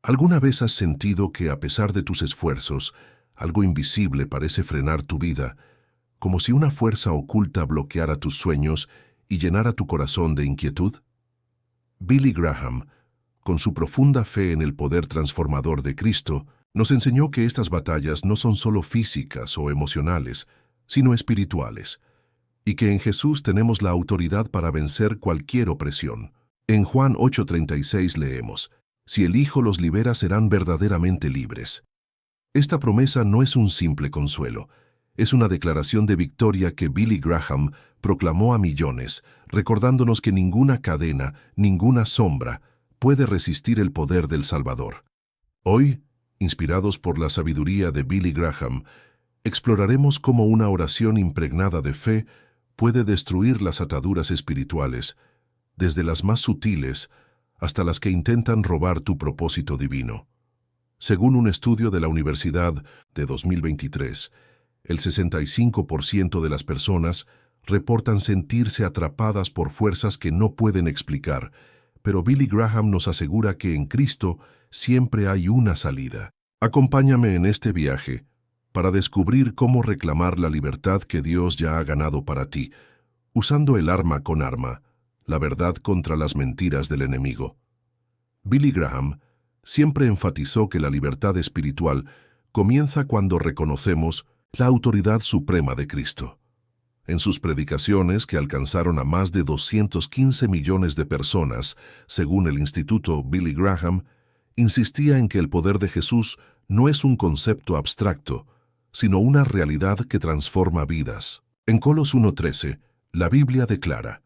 ¿Alguna vez has sentido que, a pesar de tus esfuerzos, algo invisible parece frenar tu vida, como si una fuerza oculta bloqueara tus sueños y llenara tu corazón de inquietud? Billy Graham, con su profunda fe en el poder transformador de Cristo, nos enseñó que estas batallas no son solo físicas o emocionales, sino espirituales, y que en Jesús tenemos la autoridad para vencer cualquier opresión. En Juan 8:36 leemos: «Si el Hijo los libera, serán verdaderamente libres». Esta promesa no es un simple consuelo, es una declaración de victoria que Billy Graham proclamó a millones, recordándonos que ninguna cadena, ninguna sombra, puede resistir el poder del Salvador. Hoy, inspirados por la sabiduría de Billy Graham, exploraremos cómo una oración impregnada de fe puede destruir las ataduras espirituales, desde las más sutiles hasta las que intentan robar tu propósito divino. Según un estudio de la Universidad de 2023, el 65% de las personas reportan sentirse atrapadas por fuerzas que no pueden explicar, pero Billy Graham nos asegura que en Cristo siempre hay una salida. Acompáñame en este viaje para descubrir cómo reclamar la libertad que Dios ya ha ganado para ti, usando el arma con arma, la verdad contra las mentiras del enemigo. Billy Graham siempre enfatizó que la libertad espiritual comienza cuando reconocemos la autoridad suprema de Cristo. En sus predicaciones, que alcanzaron a más de 215 millones de personas, según el Instituto Billy Graham, insistía en que el poder de Jesús no es un concepto abstracto, sino una realidad que transforma vidas. En Colos 1:13, la Biblia declara: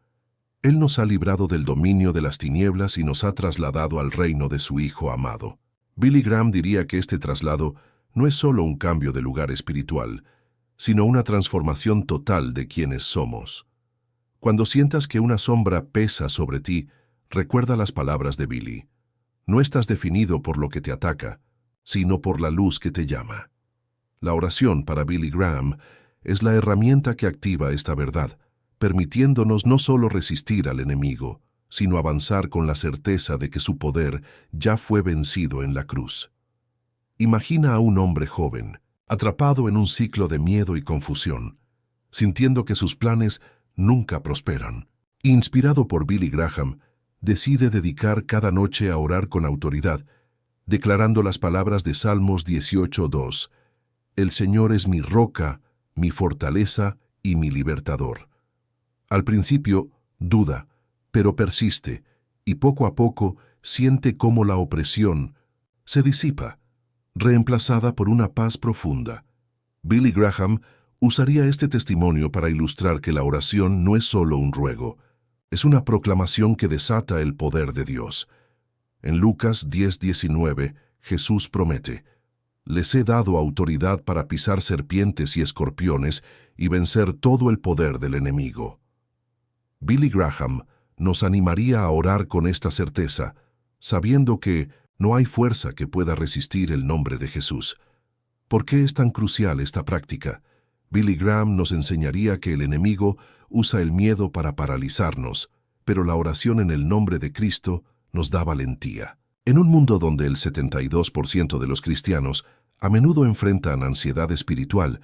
«Él nos ha librado del dominio de las tinieblas y nos ha trasladado al reino de su Hijo amado». Billy Graham diría que este traslado no es solo un cambio de lugar espiritual, sino una transformación total de quienes somos. Cuando sientas que una sombra pesa sobre ti, recuerda las palabras de Billy. No estás definido por lo que te ataca, sino por la luz que te llama. La oración para Billy Graham es la herramienta que activa esta verdad, permitiéndonos no solo resistir al enemigo, sino avanzar con la certeza de que su poder ya fue vencido en la cruz. Imagina a un hombre joven, atrapado en un ciclo de miedo y confusión, sintiendo que sus planes nunca prosperan. Inspirado por Billy Graham, decide dedicar cada noche a orar con autoridad, declarando las palabras de Salmos 18:2: «El Señor es mi roca, mi fortaleza y mi libertador». Al principio, duda, pero persiste, y poco a poco siente cómo la opresión se disipa, reemplazada por una paz profunda. Billy Graham usaría este testimonio para ilustrar que la oración no es solo un ruego, es una proclamación que desata el poder de Dios. En Lucas 10:19, Jesús promete: «Les he dado autoridad para pisar serpientes y escorpiones y vencer todo el poder del enemigo». Billy Graham nos animaría a orar con esta certeza, sabiendo que no hay fuerza que pueda resistir el nombre de Jesús. ¿Por qué es tan crucial esta práctica? Billy Graham nos enseñaría que el enemigo usa el miedo para paralizarnos, pero la oración en el nombre de Cristo nos da valentía. En un mundo donde el 72% de los cristianos a menudo enfrentan ansiedad espiritual,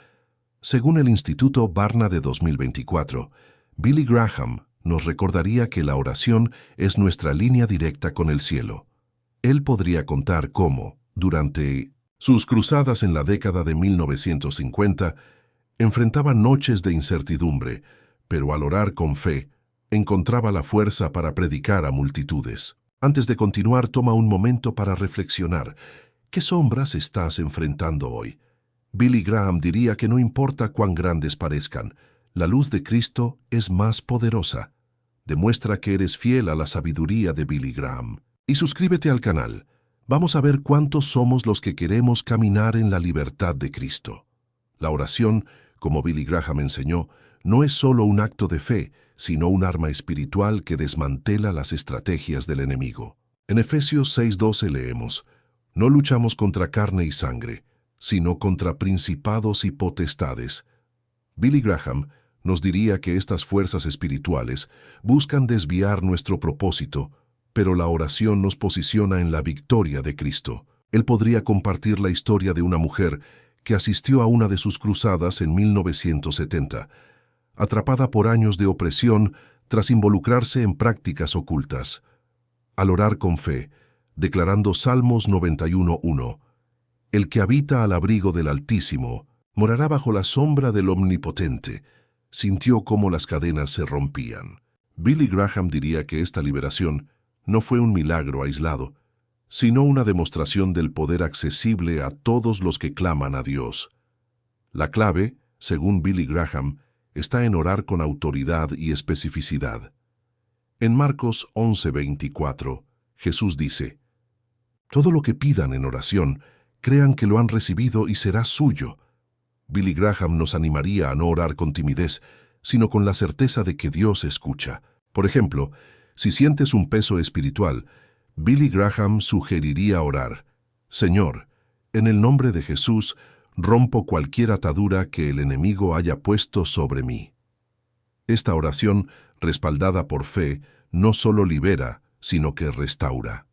según el Instituto Barna de 2024, Billy Graham nos recordaría que la oración es nuestra línea directa con el cielo. Él podría contar cómo, durante sus cruzadas en la década de 1950, enfrentaba noches de incertidumbre, pero al orar con fe, encontraba la fuerza para predicar a multitudes. Antes de continuar, toma un momento para reflexionar. ¿Qué sombras estás enfrentando hoy? Billy Graham diría que no importa cuán grandes parezcan, la luz de Cristo es más poderosa. Demuestra que eres fiel a la sabiduría de Billy Graham. Y suscríbete al canal. Vamos a ver cuántos somos los que queremos caminar en la libertad de Cristo. La oración, como Billy Graham enseñó, no es solo un acto de fe, sino un arma espiritual que desmantela las estrategias del enemigo. En Efesios 6:12 leemos: «No luchamos contra carne y sangre, sino contra principados y potestades». Billy Graham nos diría que estas fuerzas espirituales buscan desviar nuestro propósito, pero la oración nos posiciona en la victoria de Cristo. Él podría compartir la historia de una mujer que asistió a una de sus cruzadas en 1970, atrapada por años de opresión tras involucrarse en prácticas ocultas. Al orar con fe, declarando Salmos 91:1, «El que habita al abrigo del Altísimo morará bajo la sombra del Omnipotente», sintió cómo las cadenas se rompían. Billy Graham diría que esta liberación no fue un milagro aislado, sino una demostración del poder accesible a todos los que claman a Dios. La clave, según Billy Graham, está en orar con autoridad y especificidad. En Marcos 11:24, Jesús dice: «Todo lo que pidan en oración, crean que lo han recibido y será suyo». Billy Graham nos animaría a no orar con timidez, sino con la certeza de que Dios escucha. Por ejemplo, si sientes un peso espiritual, Billy Graham sugeriría orar: «Señor, en el nombre de Jesús, rompo cualquier atadura que el enemigo haya puesto sobre mí». Esta oración, respaldada por fe, no solo libera, sino que restaura.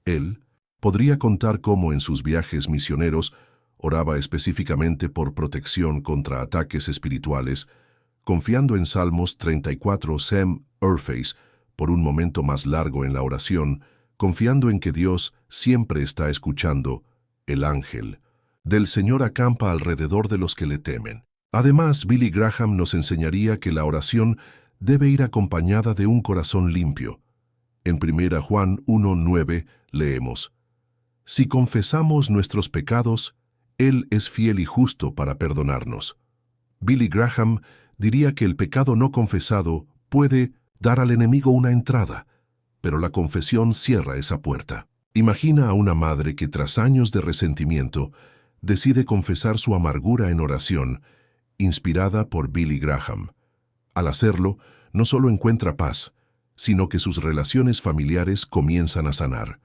Él podría contar cómo en sus viajes misioneros oraba específicamente por protección contra ataques espirituales, confiando en Salmos 34. Sam Urface, por un momento más largo en la oración, confiando en que Dios siempre está escuchando. El ángel del Señor acampa alrededor de los que le temen. Además, Billy Graham nos enseñaría que la oración debe ir acompañada de un corazón limpio. En 1 Juan 1:9 leemos: «Si confesamos nuestros pecados, Él es fiel y justo para perdonarnos». Billy Graham diría que el pecado no confesado puede dar al enemigo una entrada, pero la confesión cierra esa puerta. Imagina a una madre que tras años de resentimiento decide confesar su amargura en oración, inspirada por Billy Graham. Al hacerlo, no solo encuentra paz, sino que sus relaciones familiares comienzan a sanar.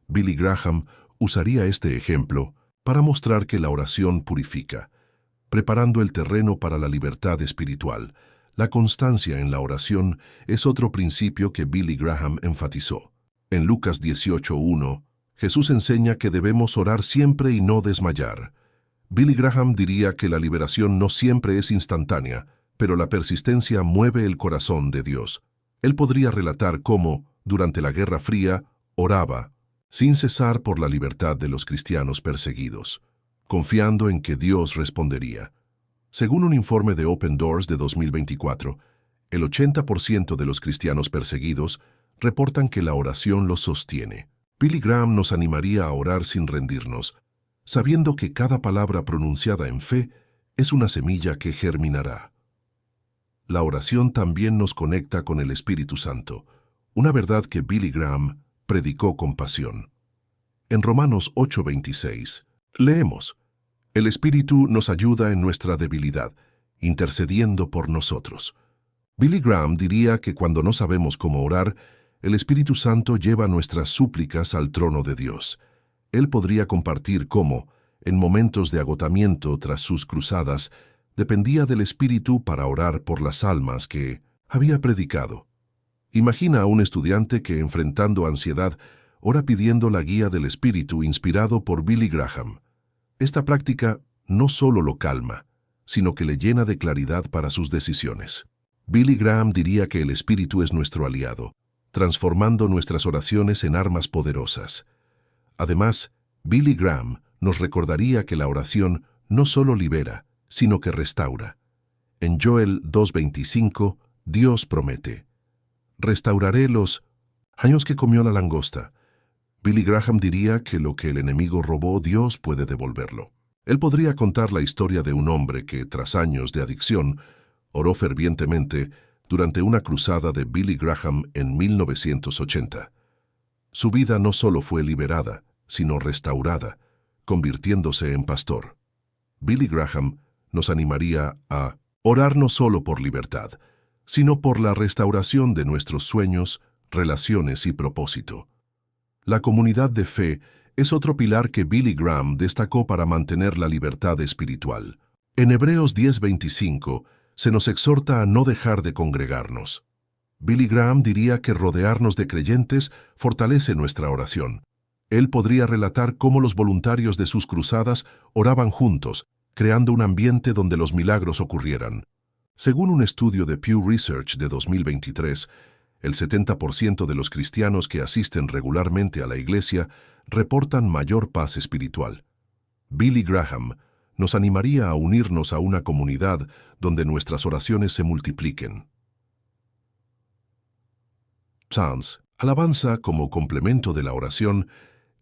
Billy Graham usaría este ejemplo para mostrar que la oración purifica, preparando el terreno para la libertad espiritual. La constancia en la oración es otro principio que Billy Graham enfatizó. En Lucas 18:1, Jesús enseña que debemos orar siempre y no desmayar. Billy Graham diría que la liberación no siempre es instantánea, pero la persistencia mueve el corazón de Dios. Él podría relatar cómo, durante la Guerra Fría, oraba sin cesar por la libertad de los cristianos perseguidos, confiando en que Dios respondería. Según un informe de Open Doors de 2024, el 80% de los cristianos perseguidos reportan que la oración los sostiene. Billy Graham nos animaría a orar sin rendirnos, sabiendo que cada palabra pronunciada en fe es una semilla que germinará. La oración también nos conecta con el Espíritu Santo, una verdad que Billy Graham predicó con pasión. En Romanos 8:26, leemos: «El Espíritu nos ayuda en nuestra debilidad, intercediendo por nosotros». Billy Graham diría que cuando no sabemos cómo orar, el Espíritu Santo lleva nuestras súplicas al trono de Dios. Él podría compartir cómo, en momentos de agotamiento tras sus cruzadas, dependía del Espíritu para orar por las almas que había predicado. Imagina a un estudiante que, enfrentando ansiedad, ora pidiendo la guía del Espíritu inspirado por Billy Graham. Esta práctica no solo lo calma, sino que le llena de claridad para sus decisiones. Billy Graham diría que el Espíritu es nuestro aliado, transformando nuestras oraciones en armas poderosas. Además, Billy Graham nos recordaría que la oración no solo libera, sino que restaura. En Joel 2:25, Dios promete: «Restauraré los años que comió la langosta». Billy Graham diría que lo que el enemigo robó, Dios puede devolverlo. Él podría contar la historia de un hombre que, tras años de adicción, oró fervientemente durante una cruzada de Billy Graham en 1980. Su vida no solo fue liberada, sino restaurada, convirtiéndose en pastor. Billy Graham nos animaría a orar no solo por libertad, sino por la restauración de nuestros sueños, relaciones y propósito. La comunidad de fe es otro pilar que Billy Graham destacó para mantener la libertad espiritual. En Hebreos 10:25 se nos exhorta a no dejar de congregarnos. Billy Graham diría que rodearnos de creyentes fortalece nuestra oración. Él podría relatar cómo los voluntarios de sus cruzadas oraban juntos, creando un ambiente donde los milagros ocurrieran. Según un estudio de Pew Research de 2023, el 70% de los cristianos que asisten regularmente a la iglesia reportan mayor paz espiritual. Billy Graham nos animaría a unirnos a una comunidad donde nuestras oraciones se multipliquen. Psalms, alabanza como complemento de la oración,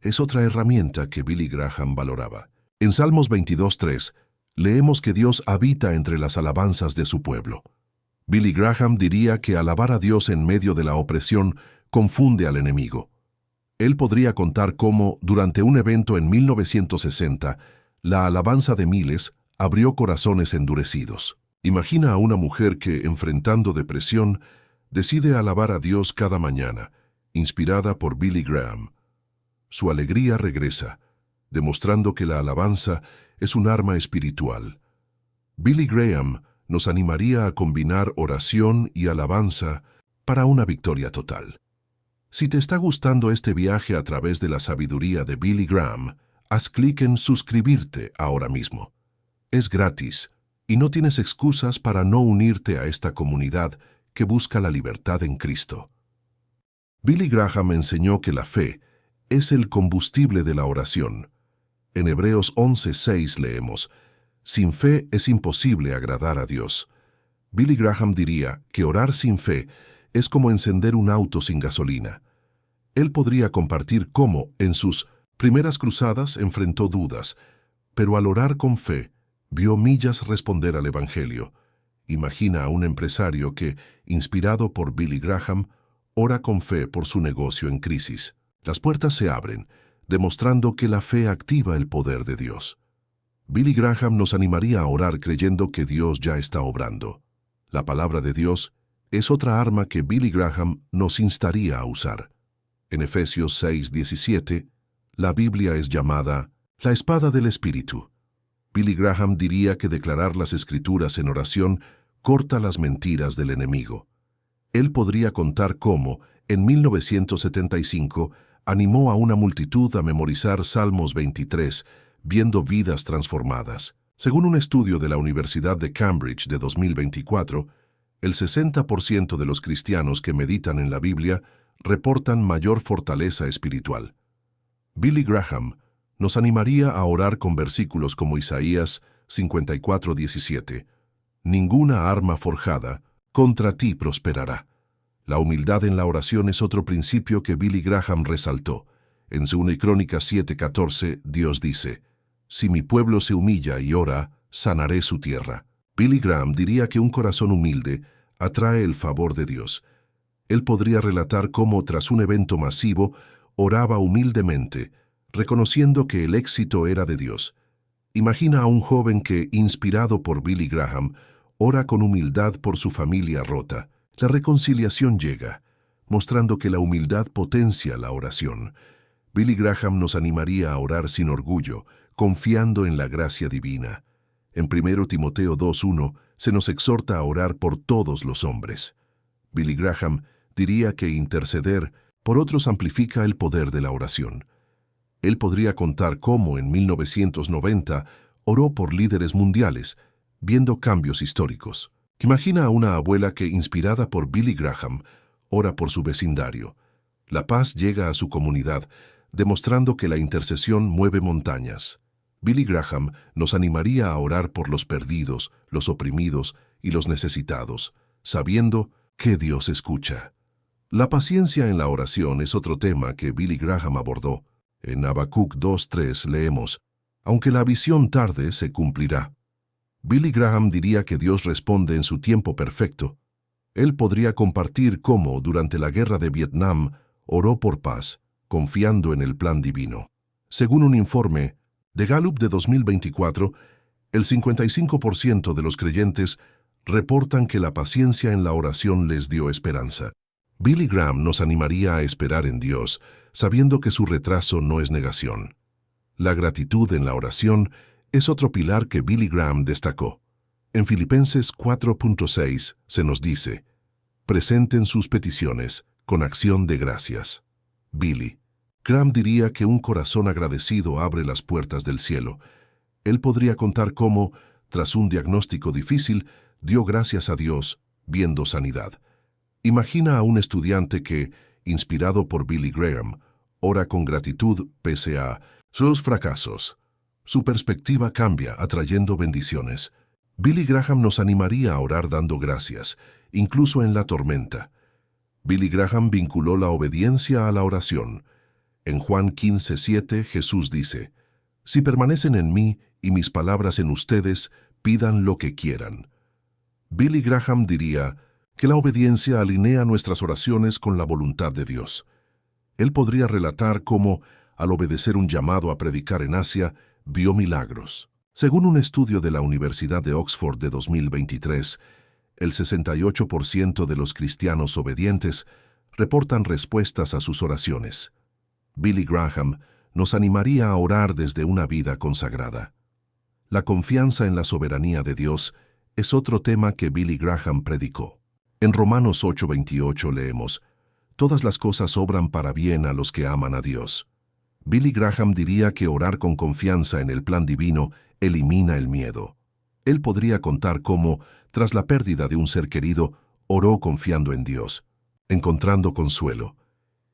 es otra herramienta que Billy Graham valoraba. En Salmos 22:3, leemos que Dios habita entre las alabanzas de su pueblo. Billy Graham diría que alabar a Dios en medio de la opresión confunde al enemigo. Él podría contar cómo, durante un evento en 1960, la alabanza de miles abrió corazones endurecidos. Imagina a una mujer que, enfrentando depresión, decide alabar a Dios cada mañana, inspirada por Billy Graham. Su alegría regresa, demostrando que la alabanza es un arma espiritual. Billy Graham nos animaría a combinar oración y alabanza para una victoria total. Si te está gustando este viaje a través de la sabiduría de Billy Graham, haz clic en suscribirte ahora mismo. Es gratis y no tienes excusas para no unirte a esta comunidad que busca la libertad en Cristo. Billy Graham enseñó que la fe es el combustible de la oración. En Hebreos 11:6 leemos: «Sin fe es imposible agradar a Dios». Billy Graham diría que orar sin fe es como encender un auto sin gasolina. Él podría compartir cómo, en sus primeras cruzadas, enfrentó dudas, pero al orar con fe, vio millas responder al Evangelio. Imagina a un empresario que, inspirado por Billy Graham, ora con fe por su negocio en crisis. Las puertas se abren, demostrando que la fe activa el poder de Dios. Billy Graham nos animaría a orar creyendo que Dios ya está obrando. La palabra de Dios es otra arma que Billy Graham nos instaría a usar. En Efesios 6:17, la Biblia es llamada la espada del Espíritu. Billy Graham diría que declarar las Escrituras en oración corta las mentiras del enemigo. Él podría contar cómo, en 1975, animó a una multitud a memorizar Salmos 23, viendo vidas transformadas. Según un estudio de la Universidad de Cambridge de 2024, el 60% de los cristianos que meditan en la Biblia reportan mayor fortaleza espiritual. Billy Graham nos animaría a orar con versículos como Isaías 54:17. Ninguna arma forjada contra ti prosperará. La humildad en la oración es otro principio que Billy Graham resaltó. En 2 Crónicas 7:14, Dios dice: «Si mi pueblo se humilla y ora, sanaré su tierra». Billy Graham diría que un corazón humilde atrae el favor de Dios. Él podría relatar cómo, tras un evento masivo, oraba humildemente, reconociendo que el éxito era de Dios. Imagina a un joven que, inspirado por Billy Graham, ora con humildad por su familia rota. La reconciliación llega, mostrando que la humildad potencia la oración. Billy Graham nos animaría a orar sin orgullo, confiando en la gracia divina. En 1 Timoteo 2:1 se nos exhorta a orar por todos los hombres. Billy Graham diría que interceder por otros amplifica el poder de la oración. Él podría contar cómo en 1990 oró por líderes mundiales, viendo cambios históricos. Imagina a una abuela que, inspirada por Billy Graham, ora por su vecindario. La paz llega a su comunidad, demostrando que la intercesión mueve montañas. Billy Graham nos animaría a orar por los perdidos, los oprimidos y los necesitados, sabiendo que Dios escucha. La paciencia en la oración es otro tema que Billy Graham abordó. En Habacuc 2:3 leemos: «Aunque la visión tarde, se cumplirá». Billy Graham diría que Dios responde en su tiempo perfecto. Él podría compartir cómo, durante la guerra de Vietnam, oró por paz, confiando en el plan divino. Según un informe de Gallup de 2024, el 55% de los creyentes reportan que la paciencia en la oración les dio esperanza. Billy Graham nos animaría a esperar en Dios, sabiendo que su retraso no es negación. La gratitud en la oración es otro pilar que Billy Graham destacó. En Filipenses 4:6 se nos dice: Presenten sus peticiones con acción de gracias. Billy Graham diría que un corazón agradecido abre las puertas del cielo. Él podría contar cómo, tras un diagnóstico difícil, dio gracias a Dios, viendo sanidad. Imagina a un estudiante que, inspirado por Billy Graham, ora con gratitud pese a sus fracasos. Su perspectiva cambia, atrayendo bendiciones. Billy Graham nos animaría a orar dando gracias, incluso en la tormenta. Billy Graham vinculó la obediencia a la oración. En Juan 15:7 Jesús dice: «Si permanecen en mí y mis palabras en ustedes, pidan lo que quieran». Billy Graham diría que la obediencia alinea nuestras oraciones con la voluntad de Dios. Él podría relatar cómo, al obedecer un llamado a predicar en Asia, vio milagros. Según un estudio de la Universidad de Oxford de 2023, el 68% de los cristianos obedientes reportan respuestas a sus oraciones. Billy Graham nos animaría a orar desde una vida consagrada. La confianza en la soberanía de Dios es otro tema que Billy Graham predicó. En Romanos 8:28 leemos: «Todas las cosas obran para bien a los que aman a Dios». Billy Graham diría que orar con confianza en el plan divino elimina el miedo. Él podría contar cómo, tras la pérdida de un ser querido, oró confiando en Dios, encontrando consuelo.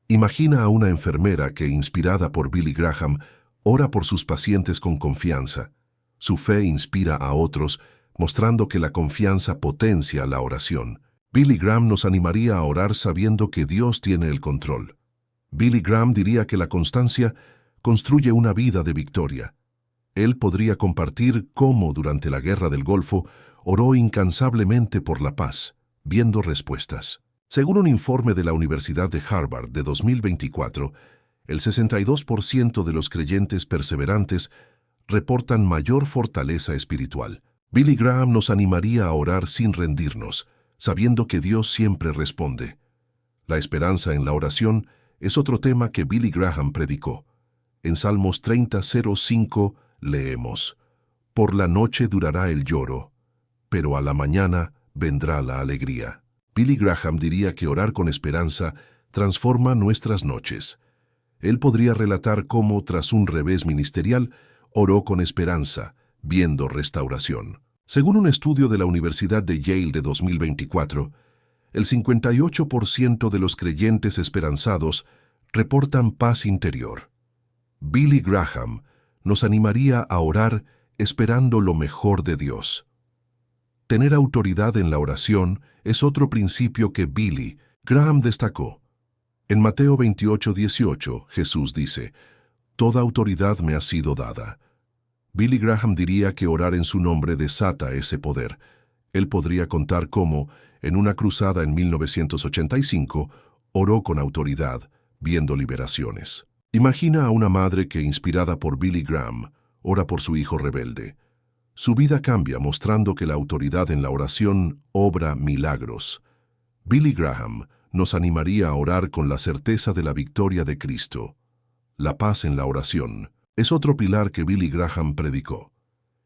Imagina a una enfermera que, inspirada por Billy Graham, ora por sus pacientes con confianza. Su fe inspira a otros, mostrando que la confianza potencia la oración. Billy Graham nos animaría a orar sabiendo que Dios tiene el control. Billy Graham diría que la constancia construye una vida de victoria. Él podría compartir cómo, durante la Guerra del Golfo, oró incansablemente por la paz, viendo respuestas. Según un informe de la Universidad de Harvard de 2024, el 62% de los creyentes perseverantes reportan mayor fortaleza espiritual. Billy Graham nos animaría a orar sin rendirnos, sabiendo que Dios siempre responde. La esperanza en la oración es otro tema que Billy Graham predicó. En Salmos 30:05 leemos: «Por la noche durará el lloro, pero a la mañana vendrá la alegría». Billy Graham diría que orar con esperanza transforma nuestras noches. Él podría relatar cómo, tras un revés ministerial, oró con esperanza, viendo restauración. Según un estudio de la Universidad de Yale de 2024, el 58% de los creyentes esperanzados reportan paz interior. Billy Graham nos animaría a orar esperando lo mejor de Dios. Tener autoridad en la oración es otro principio que Billy Graham destacó. En Mateo 28:18, Jesús dice: «Toda autoridad me ha sido dada». Billy Graham diría que orar en su nombre desata ese poder. Él podría contar cómo, en una cruzada en 1985, oró con autoridad, viendo liberaciones. Imagina a una madre que, inspirada por Billy Graham, ora por su hijo rebelde. Su vida cambia, mostrando que la autoridad en la oración obra milagros. Billy Graham nos animaría a orar con la certeza de la victoria de Cristo. La paz en la oración es otro pilar que Billy Graham predicó.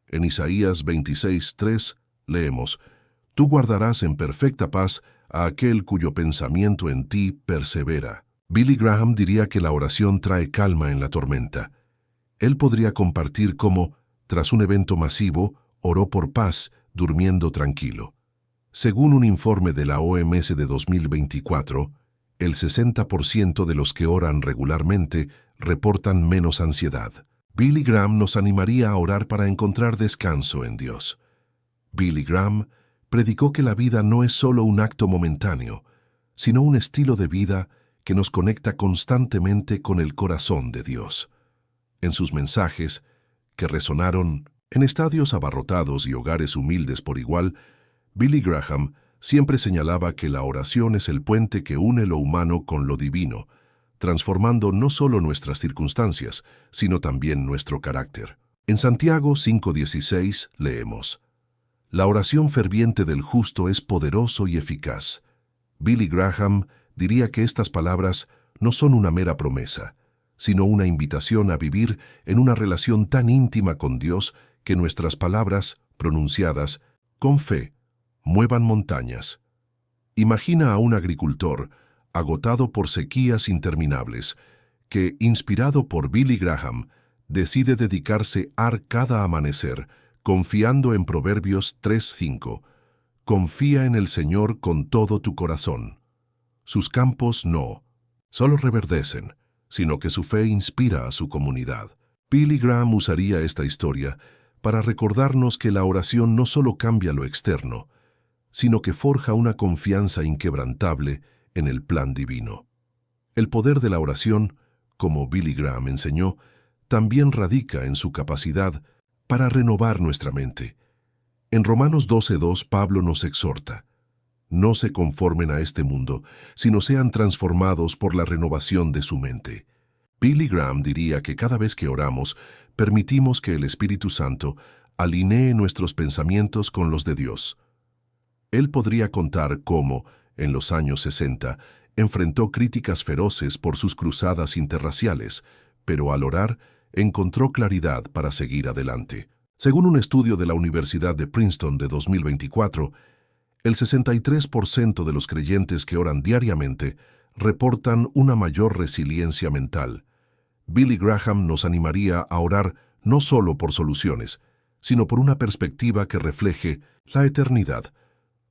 En Isaías 26:3 leemos: «Tú guardarás en perfecta paz a aquel cuyo pensamiento en ti persevera». Billy Graham diría que la oración trae calma en la tormenta. Él podría compartir cómo, tras un evento masivo, oró por paz, durmiendo tranquilo. Según un informe de la OMS de 2024, el 60% de los que oran regularmente reportan menos ansiedad. Billy Graham nos animaría a orar para encontrar descanso en Dios. Billy Graham predicó que la vida no es solo un acto momentáneo, sino un estilo de vida que nos conecta constantemente con el corazón de Dios. En sus mensajes, que resonaron en estadios abarrotados y hogares humildes por igual, Billy Graham siempre señalaba que la oración es el puente que une lo humano con lo divino, transformando no solo nuestras circunstancias, sino también nuestro carácter. En Santiago 5:16 leemos: «La oración ferviente del justo es poderoso y eficaz». Billy Graham diría que estas palabras no son una mera promesa, sino una invitación a vivir en una relación tan íntima con Dios que nuestras palabras, pronunciadas con fe, muevan montañas. Imagina a un agricultor, agotado por sequías interminables, que, inspirado por Billy Graham, decide dedicarse a cada amanecer, confiando en Proverbios 3:5. Confía en el Señor con todo tu corazón. Sus campos no solo reverdecen, sino que su fe inspira a su comunidad. Billy Graham usaría esta historia para recordarnos que la oración no solo cambia lo externo, sino que forja una confianza inquebrantable en el plan divino. El poder de la oración, como Billy Graham enseñó, también radica en su capacidad para renovar nuestra mente. En Romanos 12:2 Pablo nos exhorta: no se conformen a este mundo, sino sean transformados por la renovación de su mente. Billy Graham diría que cada vez que oramos, permitimos que el Espíritu Santo alinee nuestros pensamientos con los de Dios. Él podría contar cómo, en los años 60, enfrentó críticas feroces por sus cruzadas interraciales, pero al orar, encontró claridad para seguir adelante. Según un estudio de la Universidad de Princeton de 2024, el 63% de los creyentes que oran diariamente reportan una mayor resiliencia mental. Billy Graham nos animaría a orar no solo por soluciones, sino por una perspectiva que refleje la eternidad.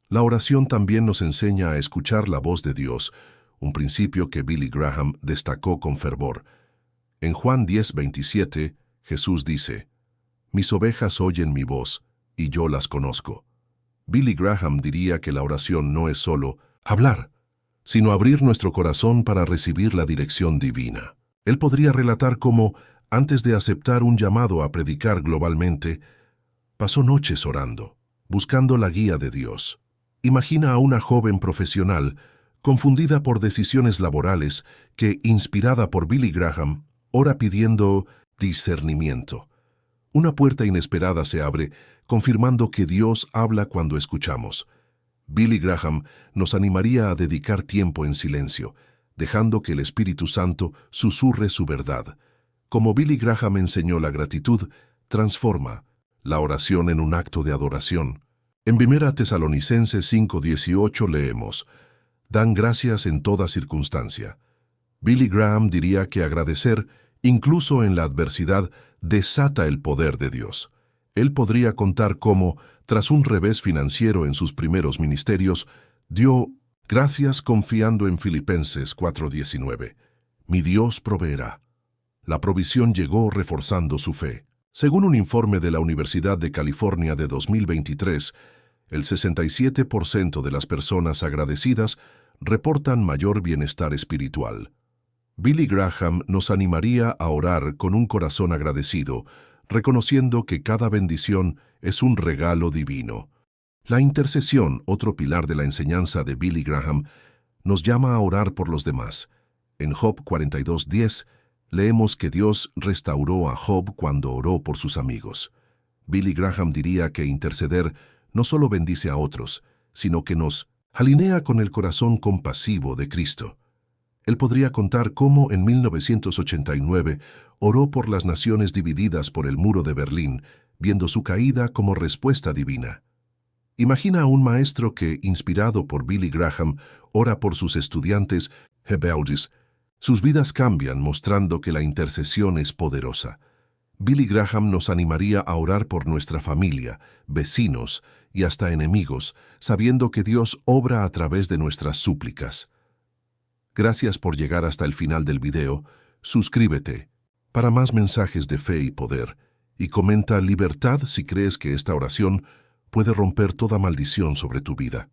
La oración también nos enseña a escuchar la voz de Dios, un principio que Billy Graham destacó con fervor. En Juan 10:27, Jesús dice: «Mis ovejas oyen mi voz, y yo las conozco». Billy Graham diría que la oración no es solo hablar, sino abrir nuestro corazón para recibir la dirección divina. Él podría relatar cómo, antes de aceptar un llamado a predicar globalmente, pasó noches orando, buscando la guía de Dios. Imagina a una joven profesional, confundida por decisiones laborales, que, inspirada por Billy Graham, ora pidiendo discernimiento. Una puerta inesperada se abre, confirmando que Dios habla cuando escuchamos. Billy Graham nos animaría a dedicar tiempo en silencio, dejando que el Espíritu Santo susurre su verdad. Como Billy Graham enseñó, la gratitud transforma la oración en un acto de adoración. En 1 Tesalonicenses 5:18 leemos: «Dan gracias en toda circunstancia». Billy Graham diría que agradecer, incluso en la adversidad, desata el poder de Dios. Él podría contar cómo, tras un revés financiero en sus primeros ministerios, dio gracias confiando en Filipenses 4:19. «Mi Dios proveerá». La provisión llegó reforzando su fe. Según un informe de la Universidad de California de 2023, el 67% de las personas agradecidas reportan mayor bienestar espiritual. Billy Graham nos animaría a orar con un corazón agradecido, reconociendo que cada bendición es un regalo divino. La intercesión, otro pilar de la enseñanza de Billy Graham, nos llama a orar por los demás. En Job 42:10 leemos que Dios restauró a Job cuando oró por sus amigos. Billy Graham diría que interceder no solo bendice a otros, sino que nos alinea con el corazón compasivo de Cristo. Él podría contar cómo en 1989 oró por las naciones divididas por el muro de Berlín, viendo su caída como respuesta divina. Imagina a un maestro que, inspirado por Billy Graham, ora por sus estudiantes rebeldes. Sus vidas cambian, mostrando que la intercesión es poderosa. Billy Graham nos animaría a orar por nuestra familia, vecinos y hasta enemigos, sabiendo que Dios obra a través de nuestras súplicas. Gracias por llegar hasta el final del video. Suscríbete para más mensajes de fe y poder, y comenta libertad si crees que esta oración puede romper toda maldición sobre tu vida.